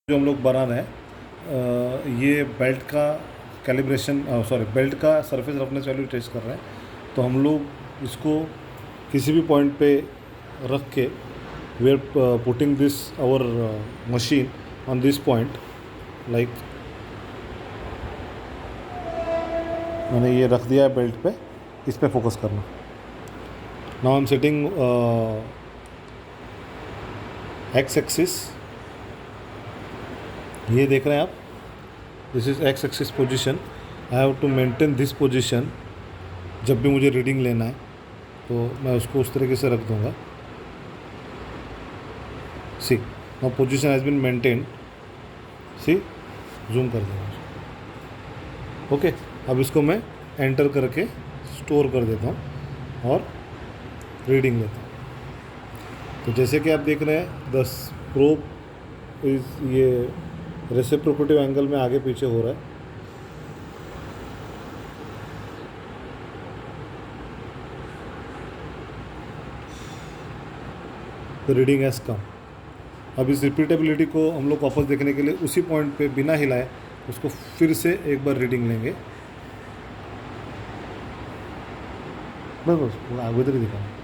जो हम लोग बना रहे हैं ये बेल्ट का कैलिब्रेशन बेल्ट का सरफेस रफनेस वैल्यू टेस्ट कर रहे हैं। तो हम लोग इसको किसी भी पॉइंट पे रख के we are putting this our machine on this point like मैंने ये रख दिया है बेल्ट पे, इस पे फोकस करना। Now I am setting X axis, ये देख रहे हैं आप, this is X axis position. I have to maintain this position. जब भी मुझे रीडिंग लेना है तो मैं उसको उस तरीके से रख दूंगा। See now position has been maintain. See zoom कर देंगे। ओके, अब इसको मैं एंटर करके स्टोर कर देता हूँ और रीडिंग लेता हूँ। तो जैसे कि आप देख रहे हैं 10 प्रोब इस ये रेसिप्रोकेटिव एंगल में आगे पीछे हो रहा है। तो रीडिंग हैज़ कम। अब इस रिपीटेबिलिटी को हम लोग वापस देखने के लिए उसी पॉइंट पे बिना हिलाए उसको फिर से एक बार रीडिंग लेंगे। बस बस आगे इधर ही दिखाऊँ।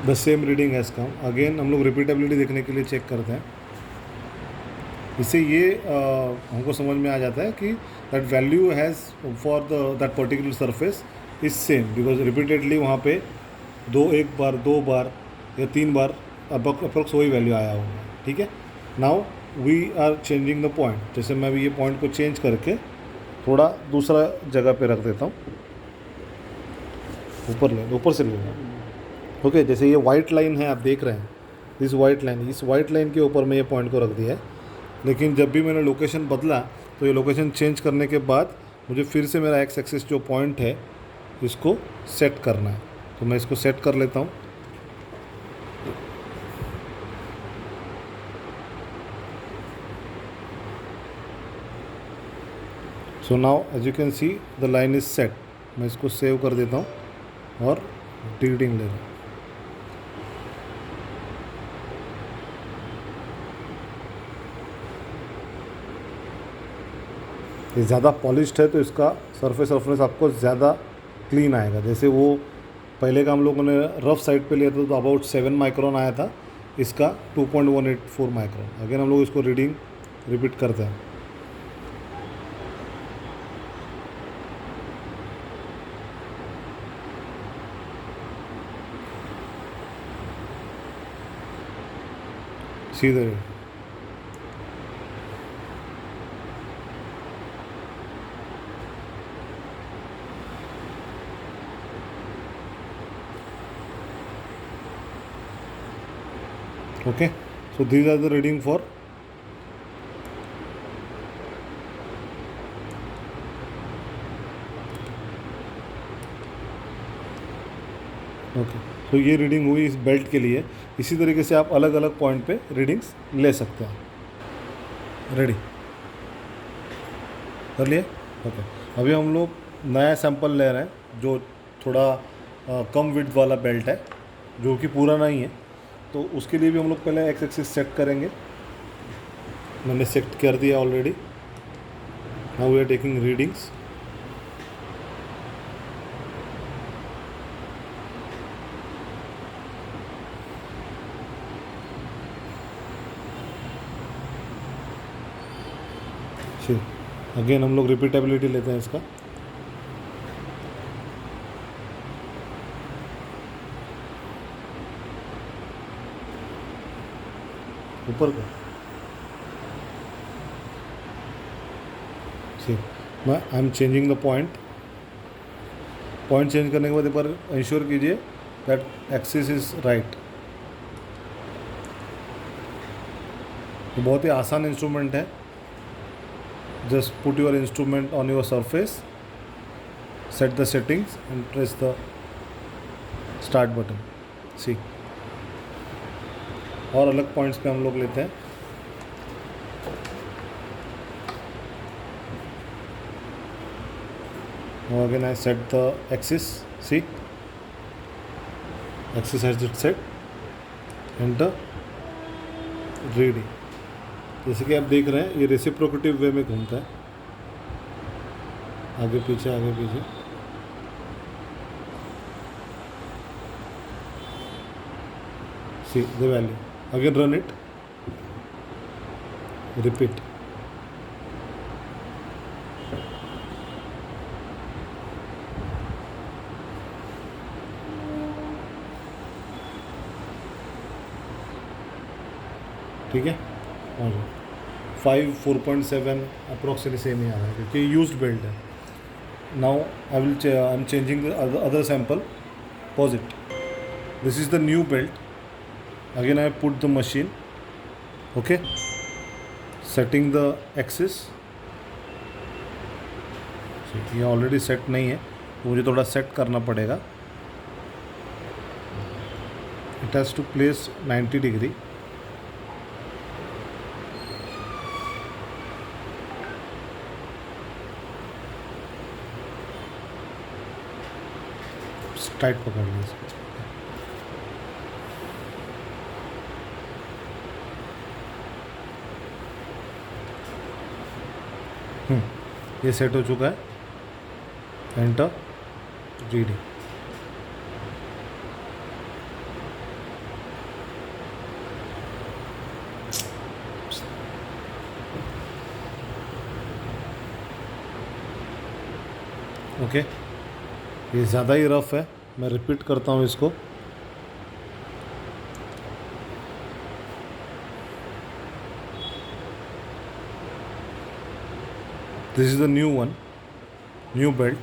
The same reading has come. Again हम लोग रिपीटेबिलिटी देखने के लिए चेक करते हैं। इससे ये हमको समझ में आ जाता है कि that value has for that particular surface is same, because repeatedly वहाँ पे एक बार 2 बार या 3 बार अप्रोक्स वही वैल्यू आया होगा। ठीक है, now we are changing the point. जैसे मैं अभी ये पॉइंट को चेंज करके थोड़ा दूसरा जगह पे रख देता हूँ, ऊपर से ले लें। ओके, जैसे ये वाइट लाइन है, आप देख रहे हैं इस वाइट लाइन के ऊपर मैं ये पॉइंट को रख दिया है। लेकिन जब भी मैंने लोकेशन बदला तो ये लोकेशन चेंज करने के बाद मुझे फिर से मेरा एक्स एक्सिस जो पॉइंट है इसको सेट करना है। तो मैं इसको सेट कर लेता हूँ। So now as you can see the line is set. मैं इसको सेव कर देता हूँ और रीडिंग ले रहा हूँ। ये ज़्यादा पॉलिश्ड है तो इसका सरफेस रफनेस आपको ज़्यादा क्लीन आएगा। जैसे वो पहले का हम लोगों ने रफ साइड पे लिया था तो अबाउट 7 माइक्रोन आया था, इसका 2.184 माइक्रोन। अगेन हम लोग इसको रीडिंग रिपीट करते हैं। सीधे okay, so these are the reading for okay. तो ये रीडिंग हुई इस बेल्ट के लिए। इसी तरीके से आप अलग अलग पॉइंट पे रीडिंग्स ले सकते हैं। रेडी कर लिए? ओके, अभी हम लोग नया सैंपल ले रहे हैं जो थोड़ा कम विड्थ वाला बेल्ट है, जो कि पूरा नहीं है। तो उसके लिए भी हम लोग पहले एक्स एक्सिस सेट करेंगे। मैंने सेट कर दिया already. Now we are taking readings. Again हम लोग रिपीटेबिलिटी लेते हैं इसका। ऊपर का मैं I am changing the point change करने के बाद एक बार इंश्योर कीजिए दैट एक्सिस इज राइट। तो बहुत ही आसान इंस्ट्रूमेंट है। Just put your instrument on your surface, set the settings and press the start button. See और अलग पॉइंट्स पे हम लोग लेते हैं। Now again I set the axis, see axis has it set, enter reading. जैसे कि आप देख रहे हैं ये रेसिप्रोकेटिव वे में घूमता है, आगे पीछे आगे पीछे। See the value, again run it, repeat. ठीक है, और 4.7 अप्रोक्सीमेटली सेम ही आ रहा है क्योंकि यूज्ड बेल्ट है। Now I am changing the other sample, pause it, this is the new belt, again I put the machine, okay, setting the axis. ये already set नहीं है तो मुझे थोड़ा सेट करना पड़ेगा। It has to place 90 degree. Tight पकड़ लीजिए इसको। ये सेट हो चुका है, एंटर रीडिंग। ओके, ये ज़्यादा ही रफ है, मैं रिपीट करता हूँ इसको। This is the new one, new belt,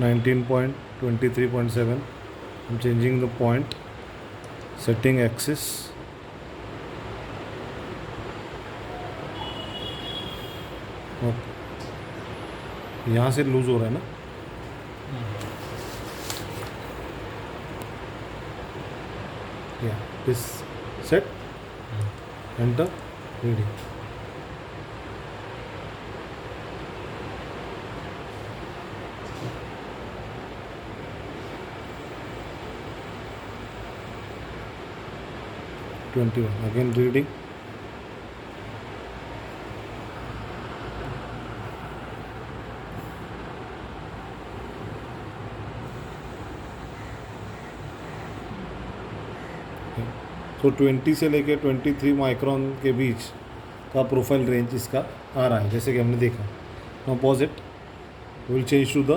19.23.7। I'm changing the point, setting axis, okay. यहाँ से लूज हो रहा है ना, या this set, enter reading. Again reading, तो 20 से लेके 23 माइक्रोन के बीच का प्रोफाइल रेंज इसका आ रहा है, जैसे कि हमने देखा। Now pause it, will change to the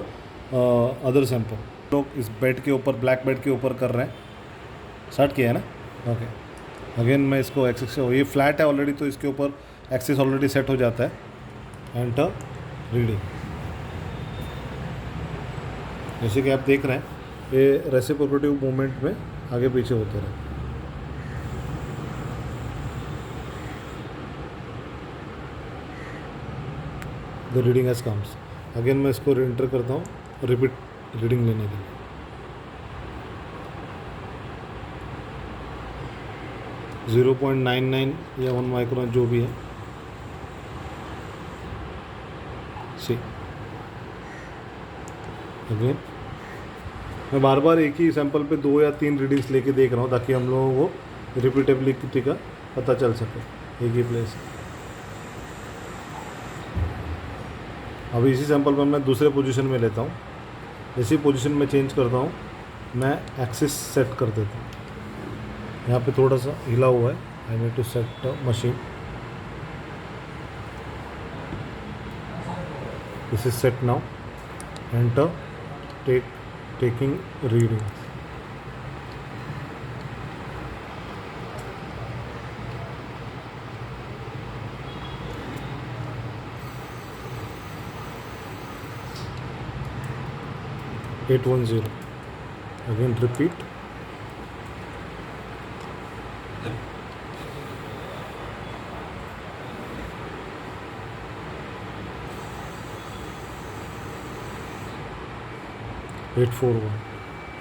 other sample. लोग इस बेड के ऊपर, ब्लैक बेड के ऊपर कर रहे हैं, स्टार्ट किया है ना, ओके। अगेन मैं इसको एक्सिस, ये फ्लैट है ऑलरेडी तो इसके ऊपर एक्सिस ऑलरेडी सेट हो जाता है, एंटर रीडिंग। जैसे कि आप देख रहे हैं ये रेसिप्रोकेटिव मूवमेंट में आगे पीछे होते रहे। The reading as comes, again मैं इसको एंटर करता हूँ, रिपीट रीडिंग लेने के लिए। ज़ीरो 0.99 या 1 माइक्रोन जो भी है, सी अगेन मैं बार बार एक ही सैंपल पे 2 या 3 रीडिंग्स लेके देख रहा हूँ ताकि हम लोगों को रिपीटेबिलिटी का पता चल सके एक ही प्लेस। अभी इसी सैंपल पर मैं दूसरे पोजीशन में लेता हूँ, इसी पोजीशन में चेंज करता हूँ, मैं एक्सिस सेट कर देता हूँ। यहाँ पे थोड़ा सा हिला हुआ है, I need to set the machine, this is set now, enter, taking reading। (810) again repeat, (841).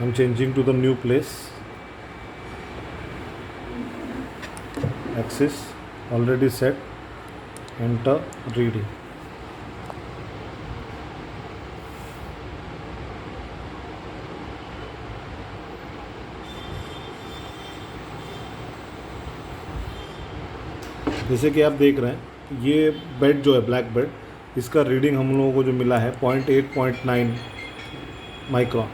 I'm changing to the new place, axis already set, enter reading। जैसे कि आप देख रहे हैं ये बेड जो है ब्लैक बेड, इसका रीडिंग हम लोगों को जो मिला है 0.8-0.9 micron.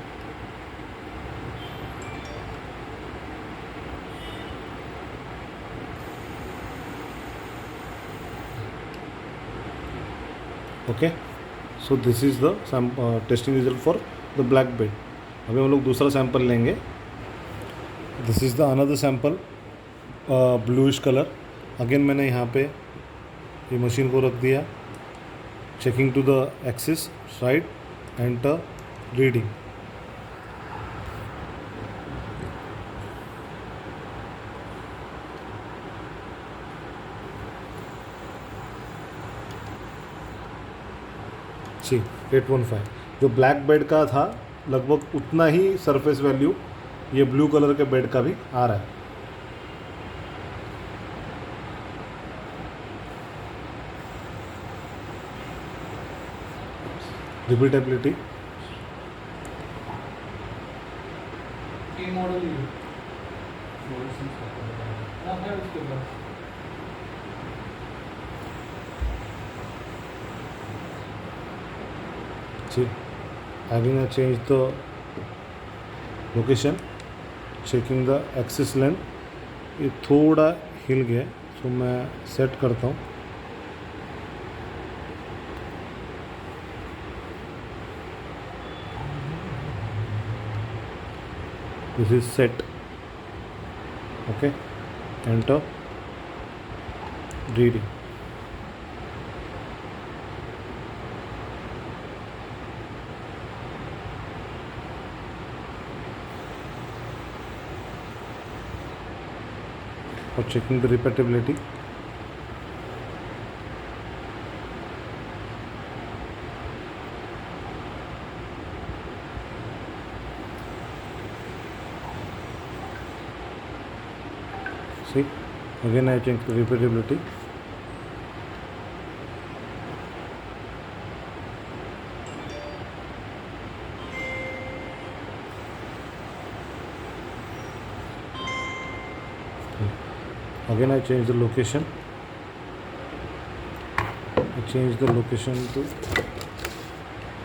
Okay, so this is the testing result for the black bed. अभी हम लोग दूसरा सैंपल लेंगे। This is the another sample, bluish colour. Again मैंने यहाँ पे ये मशीन को रख दिया, checking to the axis right, enter reading. See 815 जो ब्लैक बेड का था लगभग उतना ही सरफेस वैल्यू ये ब्लू कलर के बेड का भी आ रहा है। Repeatability see, again I change the location, checking the axis length। ये थोड़ा हिल गया, तो मैं सेट करता हूँ। This is set, okay, enter reading. For checking the repeatability, see, again I check the repeatability। Again I change the location, I change the location to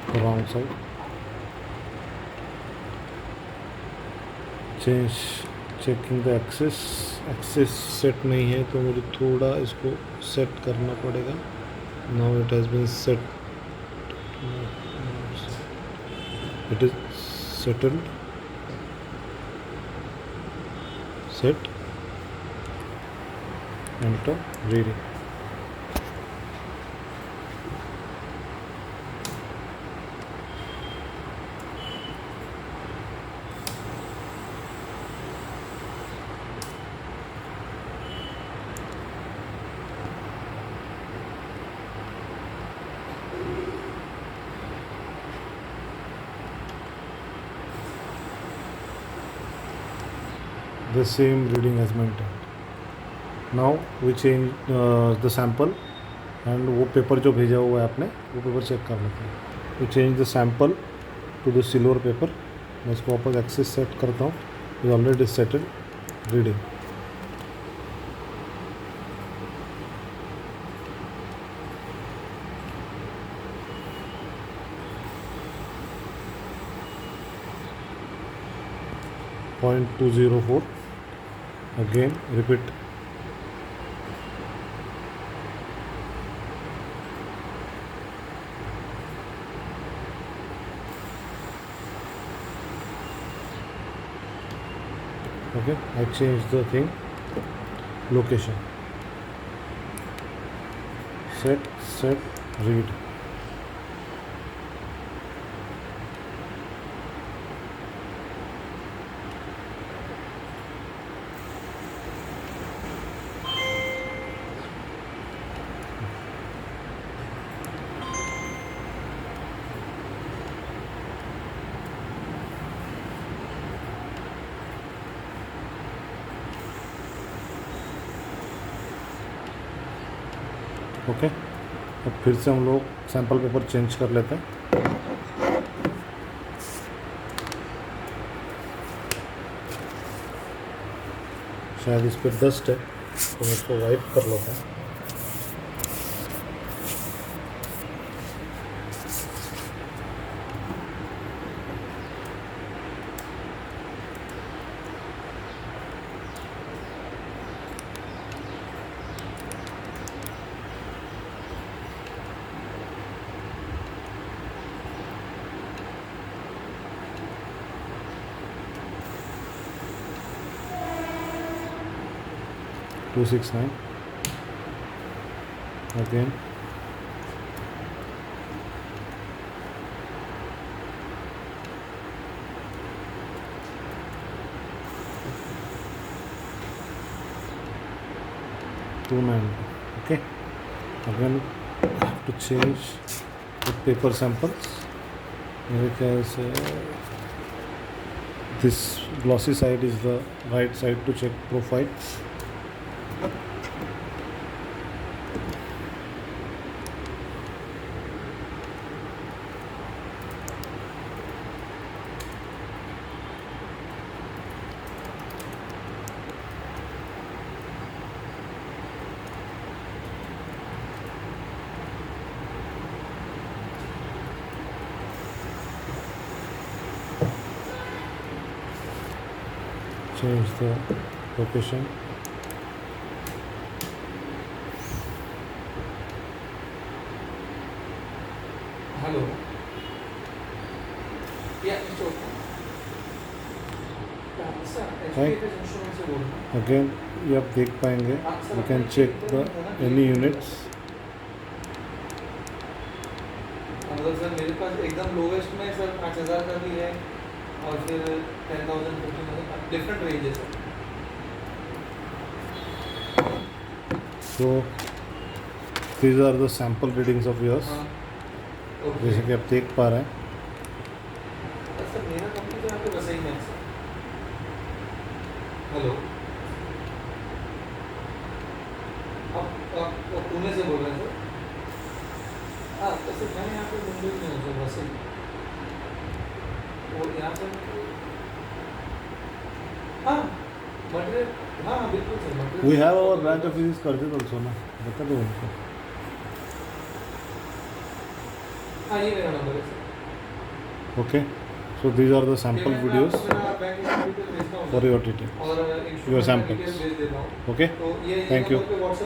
the wrong side, change checking the axis set नहीं है तो मुझे थोड़ा इसको set करना पड़ेगा। now it has been set, it is settled, set, enter reading। The same reading as maintained। now we change the sample and वो paper जो भेजा हुआ है आपने वो पेपर चेक कर लेते हैं। we change the sample to the silver paper। मैं इसको वापस एक्सिस सेट करता हूँ, it already settled reading। .204, again repeat। okay, I change the thing, location, set, read। Okay, अब फिर से हम लोग सैंपल पेपर चेंज कर लेते हैं। शायद इस पर डस्ट है तो मैं इसको वाइप कर लेता हूँ। 269 again. Okay, again I have to change the paper samples because this glossy side is the right side to check profile. Change the location. Hello. Yeah, it's okay. Sir, Right. HPFS insurance से बोल रहा हूँ। Again ये आप देख पाएंगे, you can check the any units. मतलब sir मेरे पास एकदम लोवेस्ट में सर 5000 का भी है और फिर 10,000 15,000 डिफरेंट रेंज है sir. So these are the sample readings of yours. हाँ, जैसे ओके। कि आप देख पा रहे हैं. सर मेरा कंपनी तो यहाँ पे वसई में है सर। हेलो। आप पुणे से बोल रहे हैं सर? हाँ, तो सर मैं यहाँ पे मुंबई में हूँ सर वसई। और यहाँ पर हाँ मटेरियल हाँ बिल्कुल sir material We have our branch office is Karjat also ना, बता दो उनको. हाँ ये मेरा नंबर है sir. Okay, so these are the sample मैं videos आपको मेरा बैंक अकाउंट डिटेल भेजता हूँ for सर। your details. और Your इंश्योरेंस का samples. डिटेल भेज देता हूँ। Okay, तो ये thank you. नंबर पे व्हाट्सएप